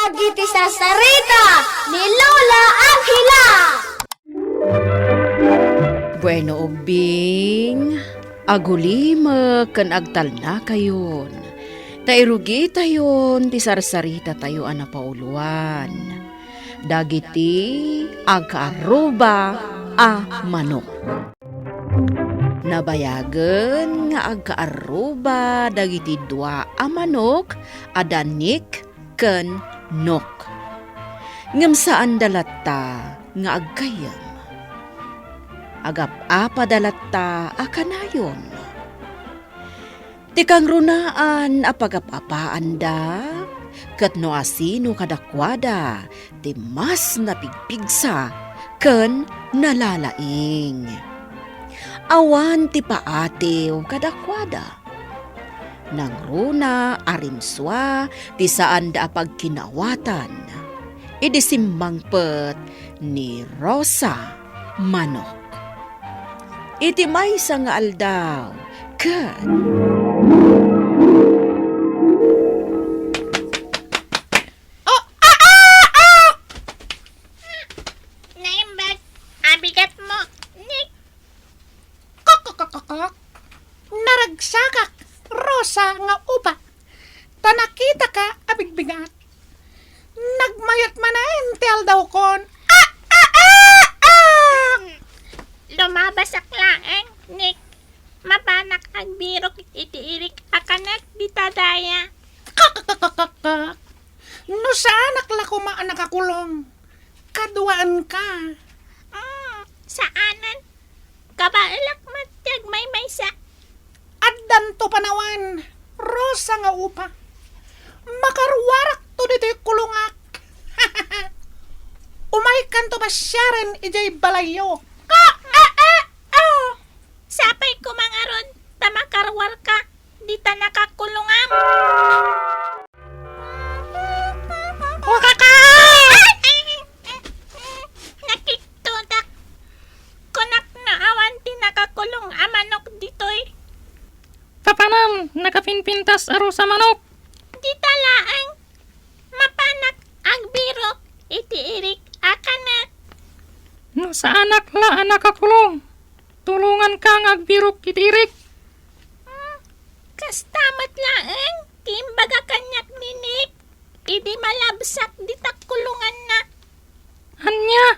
Dagiti sarsarita ni Lola Angela. Bueno ubing, agulima ken agtal na kayon. Tairugi tayon ti sarsarita tayo ana pauluan. Dagiti agkaaruba a manok. Nabayagen nga agkaaruba dagiti dua a manok adanik ken nok. Ngem saan dalatta nga agkayam. Agap-apa dalatta a kanayon. Tikang runaan apagapapaan da, ket no asino kadakwada, ti mas napigpigsa, ken nalalaing. Awan ti paatew kadakwada. Nang runa arimswa, ti saan da apagkinawatan, idisimbang pet ni Rosa Manok. Iti maysa nga aldaw, ket Naimbag, abigat mo, Nick. Kok. Naragsakak, Rosa nga upa. Tanakita ka, abigbigat. Nagmayat manain, tel daw kon. Lumabas ak laeng, Nick. Mabanak ang birok itiirik akanak ditadaya. Kak. No saan akla ko maanak akulong. Kaduaan ka. Saanan? Kabailak matyag may maysa. Addan to panawan, Rosa nga upa. Makarwarak to dito kulungak. Umaikan to ba siyaran ijay balayo. Sapay ko mga ron, tamakarwar ka, di ta nakakulungam. Nakiktudak. Kunak na awan ti nakakulong amanok ditoy. Papanam, nakapinpintas aro sa manok. Di talaang mapanak ang biro itiirik akanak. No sa anak la anak kakulong. Tulungan kang agbirok kitirik. Kastamat laang, timbaga kanyak ninik. Idi malabsak di takulungan na. Anya,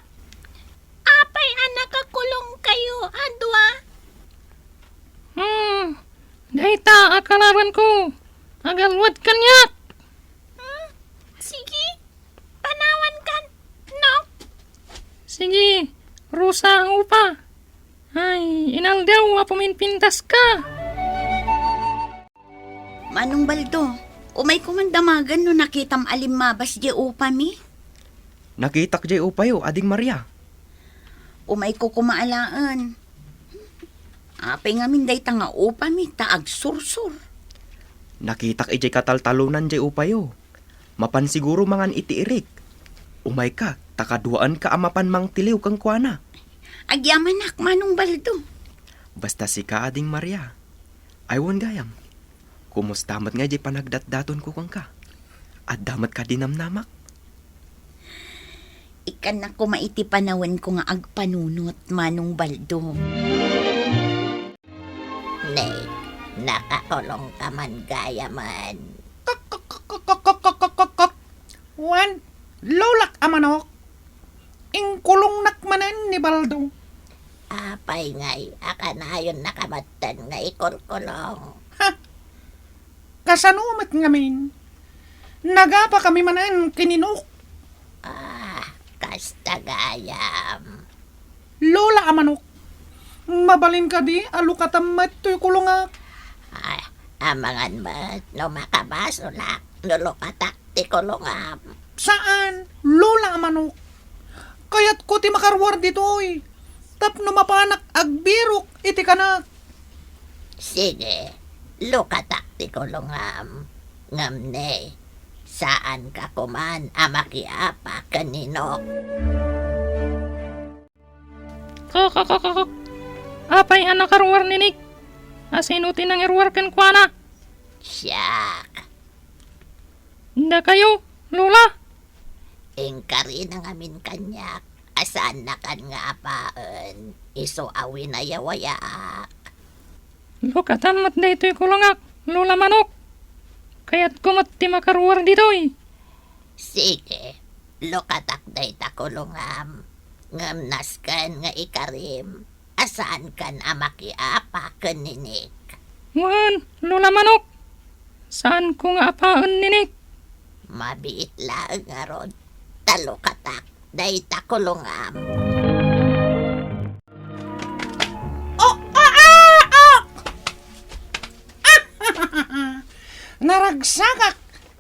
Apay anak kakulong kayo, adwa. Dahita akalaban ko. Agalwad kanyak. Sige, panawan kan, no? Sige, Rosa ang upa. Ay, inaldaw apuminpintas ka. Manong Baldo, umay kumandamagan no nakitam alimabas di upa mi. Nakitak jay upayo, ading Maria. Umay ko kumaalaan. Apay nga minday ta nga upa mi, taag sursur. Nakitak ijay kataltalunan jay upayo. Mapan siguro mangan itiirik. Umay ka, takaduaan ka amapan mang tiliw kang kuana. Agyamanak, Manong Baldo. Basta si ka ading Maria. Aywan gayam. Kumustamat nga jay panagdatdaton ko kang ka. At damat ka dinamnamak. Ikan na kumaiti panawan ko nga agpanunot, Manong Baldo. Nay, nakakulong ka man gaya man. Wan, lolak amanok. Ingkulong nakmanan ni Baldo. Apay ngay, akanayon nakamatan nga ikulkulong. Kasanumat ngamin. Nagapa kami manan kininok. Kastagayam. Lola amanok. Mabalin ka di, alukatamat to'y kulungak. Amangan mat, no makabasulak, nulukatak ti kulungam. Saan? Lola amanok. Kaya't ko ti makarwar dito'y. Tapno mapanak agbirok iti kanak. Sige, lukatak ti kulungam. Ngamne, saan ka kuman amakiapa kanino? Kok. Apay anak arwar ninik. Asinutin ang irwar ken kuana. Siyak. Inda kayo, Lola. Engkari na ngamin kanyak. Asaan na kan nga apaan. Iso awi na yawaya. Lokatamat da ito'y kulangak, Lola Manok. Kaya't kumat ti makaruar dito'y. Sige, lokatak day takulungam. Ngamnas kan nga ikarim. Asaan kan amakiapa kaninik. Wan, Lola Manok. Saan ko nga apaan ninik? Mabiit lang nga rod. Talokatak day takulungam. Naragsakak,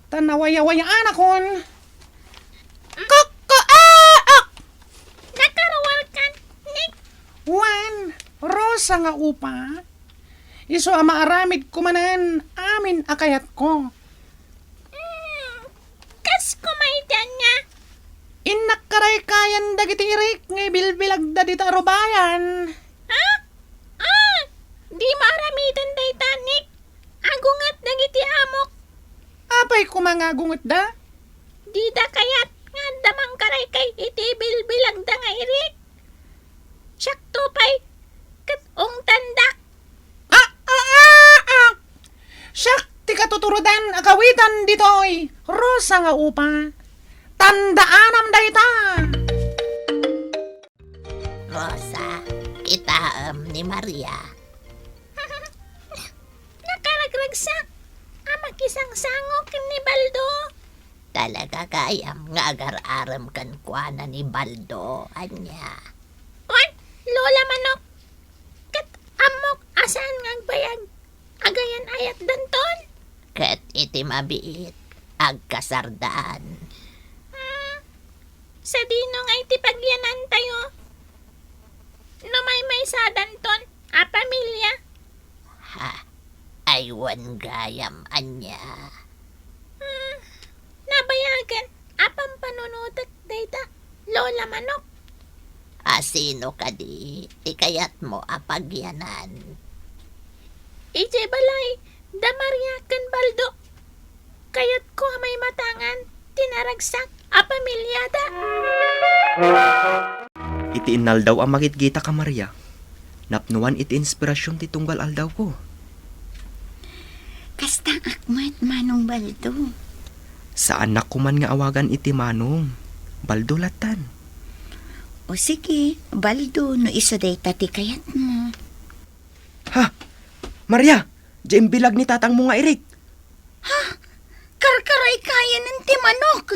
tanawaya-wayaan akon. Nakarawal kan, Nick. Wan, Rosa nga upa. Iso ama aramid kumanan, amin akayat ko. Kas kumaydan niya. Inakaray kayan dagiti irik, ngay bilbilag da dita robayan. Ha? Di maaramidan day tanik. Agungat dagiti amok. Apay kumangagungot da? Di da kayat nga damang karay kay iti bilbilag da nga irik. Siyak tupay. Kat ong tandak. Siyak, ti katuturudan akawitan ditoy. Rosa nga upa. Tandaanam dayta. Rosa, kita ni Maria. Nakaragragsak. Amak isang sangok ni Baldo. Talaga kayam nga agar-aram kan kuana ni Baldo. Anya. Wan, Lola Manok. Kat amok asan ngang bayag. Agayan ayat danton. Kat iti mabiit. Agkasardaan. Sa dino nga iti pagyanan tayo. Numay sa danton. A pamilya. Ha, aywan gayam anya. Nabayagan. Apang panunutat data. Lola Manok. Asino ka di? Ikayat mo apagyanan. Ije balay. Damaryakan Baldo. Kayat ko may matangan. Tinaragsak. A pamilyada. Iti innal daw ang makitgita ka, Maria. Napnuan iti inspirasyon ti tunggal aldaw ko. Kasta akmat Manong Baldo. Sa anak ko man nga awagan iti Manong. Baldo latan. O sige, Baldo, no iso day tati kayat mo. Ha! Maria! Diyan bilag ni tatang mo nga irik. Karkaray kaya ng timanok.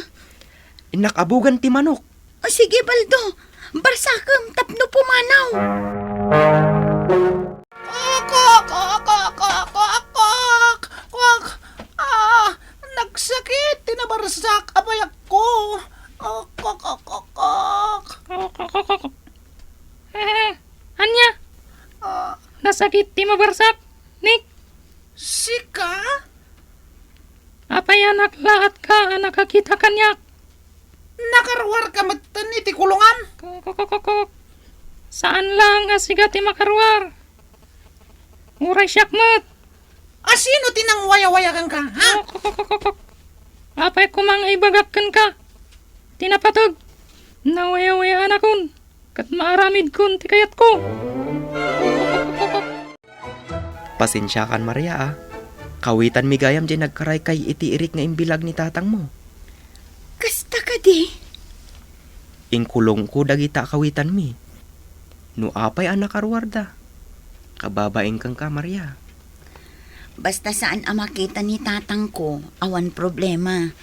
Inakabugan ti manok. O sige, Baldo, barsakam tapno pumanaw. Nagsakit, tinabarsak, abayak ko. Anya, nasakit ti mabarsak, Nick. Sika? Apay anak lahat ka nakakita kanyak. Nakarwar ka matan iti kulungan? Saan lang asiga ti makarwar? Uray siyakmat. Asino tinang waya-wayakan ka, ha? Apay kumang ibagakan ka. Tinapatog. Nawaya-wayaan akon. Kat maaramid kun ti kayat ko. Pasensya kan, Maria, ah. Kawitan mi gayam dyan nagkaray kay iti irik nga imbilag ni tatang mo. Kasta ka di. Ingkulong ko dagita kawitan mi. No apay anak arwarda. Kababaeng kang ka, Maria. Basta saan ang makita ni tatang ko, awan problema.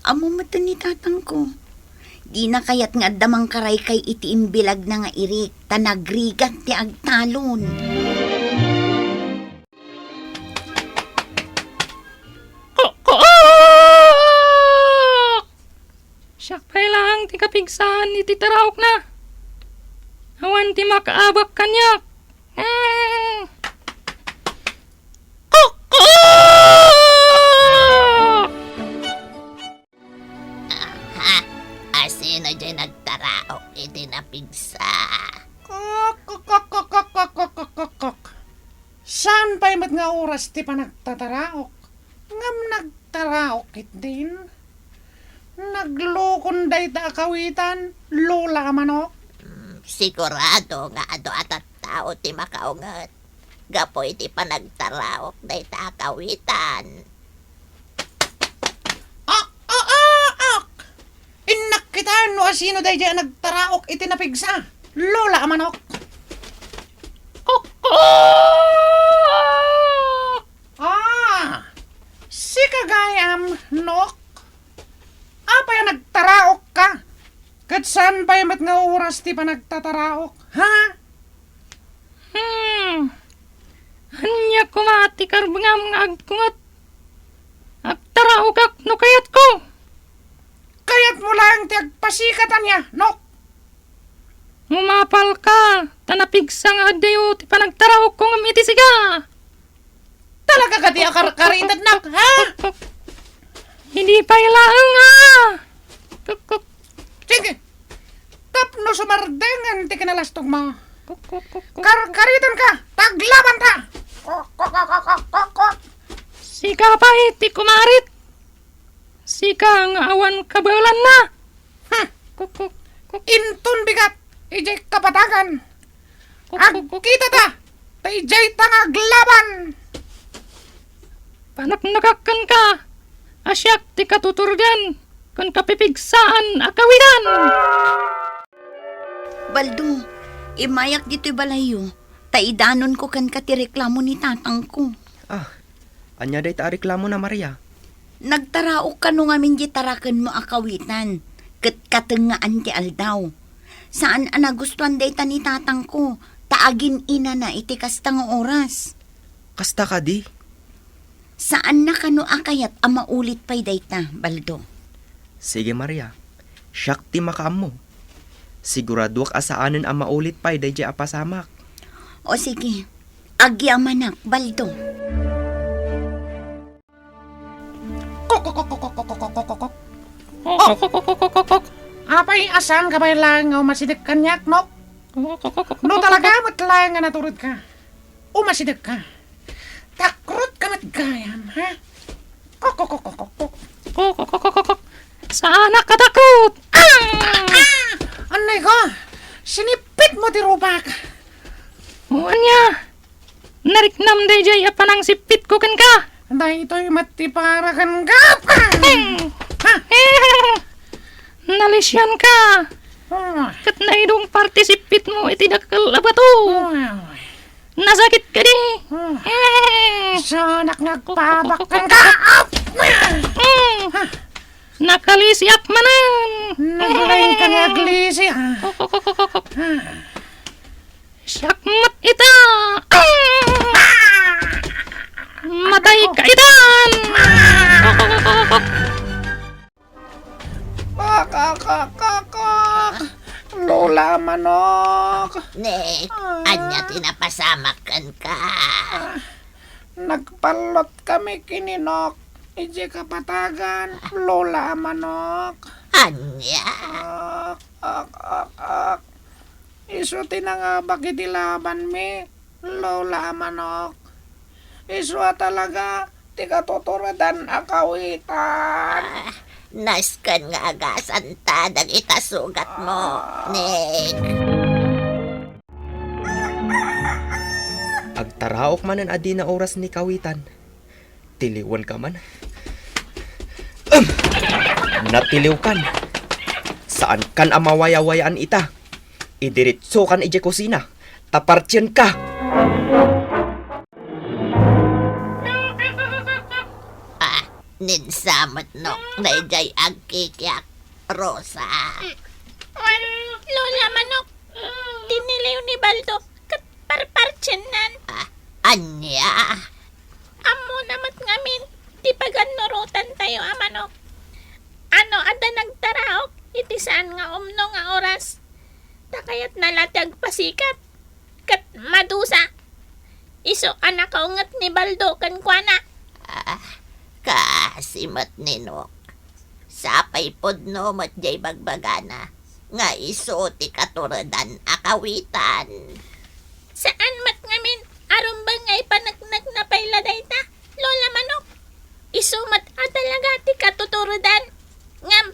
Amo mo ni tatang ko. Di na kayat nga damang karay kay iti imbilag na nga irik, tanagrigat ti agtalon. Siyak pa'y lang ti kapigsahan iti taraok na. Awan ti makaabak kanyak. Ha, asino dyan nagtaraok iti napigsa. Saan pa'y mat nga oras ti pa nagtataraok? Ngam nagtaraok it din. Naglukon day ta kawitan, Lola Manok. Sigurado nga ado at tao ti makaungat. Gapoy ti panagtaraok day ta kawitan. Inak kita no asino day dyan nagtaraok iti napigsa, Lola Manok. Si kagayam, Nok. Apa yung nagtaraok ka? Kat saan pa yung nga oras ti pa nagtataraok, ha? Anya kumati karbangam nga agkungat. Agtaraok ak no kayat ko. Kayat mo lang ti agpasikatan niya, Nok. Umapal ka. Tanapigsa nga adayo ti panagtaraok ko ng iti siga. Talaga ka ti akar-karitad, Nak, ha? Hindi pa ilaang nga. Sige. Tapno sumardengan ti kinalastog mo. Kar-karitan ka. Taglaban ta. Sika pa iti kumarit. Sika nga awan kabalan na. Intun bigat. Ijay kapatagan. Kita ta. Ta ijay tangaglaban. Panak nakakan ka. Asyak ti katuturgan. Kan kapipigsaan akawidan. Baldo, imayak dito'y balayo. Taidanon ko kan katireklamo ni tatang ko. Anya day ta reklamo na Maria. Nagtaraok ka nung amin di tarakan mo akawitan. Katengaan ti aldaw. Saan nagustuhan day ta ni tatang ko? Taagin ina na iti kastang oras. Kasta ka di. Saan na kano akayat maulit pa'y day ta, Baldo? Sige Maria. Siyak ti makaam mo. Siguraduak asaanan ang maulit pa'y day jay apasamak. O sige, agyamanak, Baldo. Apay asan ka ba lang umasidik kanyak, Nok? No talaga matlang nga naturod ka. Umasidik ka. Takrot ka matgayam, ha? Saan nakatakot? Anay ko, sinipit mo ti rubak. Anya. Nariknam day jay apanang sipit ko kan ka. Day ito'y matiparakan ka. Nalisyan ka. Kat naidong partisipit mo iti dakal abato. Nasakit ka di. Sanak nagpabakan ka. Nakalisiap manan. Naglain ka naglisi, ha? Syakmat ita. Matay ka itan. Lola Manok. Nek, anya tinapasamakan ka. Nagpalot kami kininok. Ije kapatagan, Lola Manok. Anya? Isu tinanga bakit ilaban mi, Lola Manok. Isu talaga, tika tuturadan akawitan. Naskan nga agasan ta dag itasugat mo, Nek. Agtaraok man ang adi na oras ni kawitan. Tiliwan ka man. Natiliw kan. Saan kan amawaya-wayaan ita? Idiritso kan ije kusina. Tapartyan ka. Ninsamot no, dayjay agkikyak, Rosa. Lola Manok, tiniliw ni Baldo, kat parpartyanan. Anya? Amo namat ngamin, di paganurutan tayo, Manok. Ano, ada nagtaraok, iti saan nga umno nga oras. Takayat nalatag pasikat, kat madusa. Iso ka nakaungat ni Baldo kan kuana. Kasimot ni Nok. Sapay pod no matjay bagbagana. Nga iso ti katuradan akawitan. Saan mat ngamin? Aron ba ngay panagnak na pailaday ta? Lola Manok. Iso mat talaga ti katuturadan. Ngam,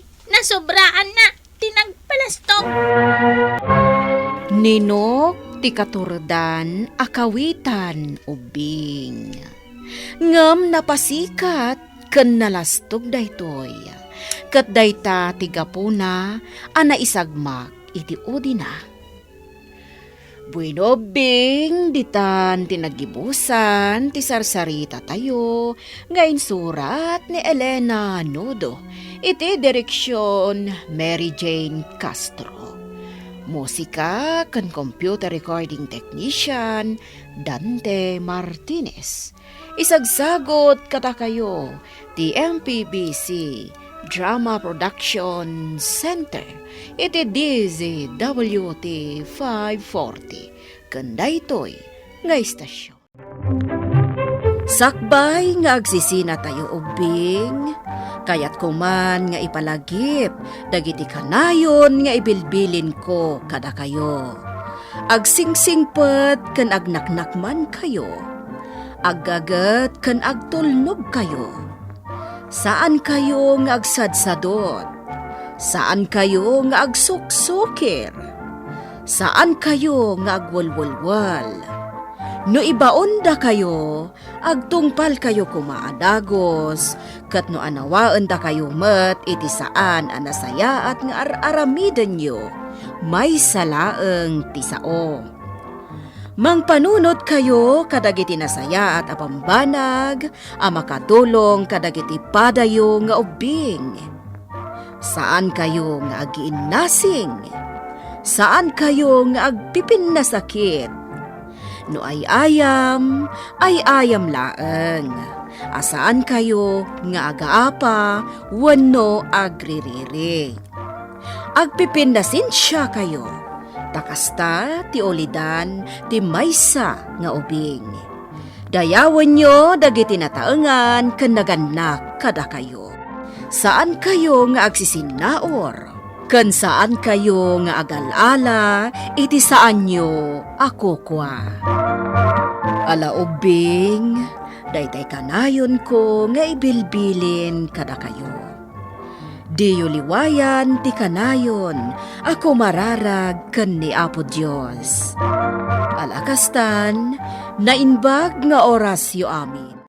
Ninok ti katurdan akawitan ubing. Ngam napasikat ken nalastog daytoy. Ket dayta ti gapuna ana isagmak iti udina. Bueno bing ditan tinagibusan ti sarsarita tayo ngayon surat ni Elena Nudo iti direksyon Mary Jane Castro. Musika kan computer recording technician Dante Martinez. Isagsagot kata kayo ti MPBC Drama Production Center iti DZWT 540 kandaytoy nga istasyon. Sakbay nga agsisina tayo ubing, kayat kuman nga ipalagip, dagiti kanayon nga ibilbilin ko kada kayo. Agsingsingpet kan agnaknakman kayo, aggagat kan agtulnog kayo. Saan kayo nga agsadsadot? Saan kayo nga agsuksukir? Saan kayo nga agwalwalwal? No ibaon da kayo, agtungpal kayo kumaadagos, kat no anawaan da kayo met iti saan anasaya at nga aramiden nyo, may salaeng tisao. Mangpanunot kayo kadagiti nasaya at apambanag, makatulong kadagiti padayo nga ubing. Saan kayo nga agiinnasing? Saan kayo nga agpipin na sakit? No ay ayam laeng. Asaan kayo nga agaapa, wano agririri. Agpipin na sinsya kayo. Takasta ti olidan ti maysa nga ubing. Dayawan nyo dagiti nataengan ken naganak kada kayo. Saan kayo nga agsisinaor? Ken saan kayo nga agalala iti saan nyo ako kwa. Ala ubing, daytay kanayon ko nga ibilbilin kada kayo. Diyo liwayan ti kanayon, ako mararag ken ni Apo Dios. Alakastan, nainbag nga orasyo amin.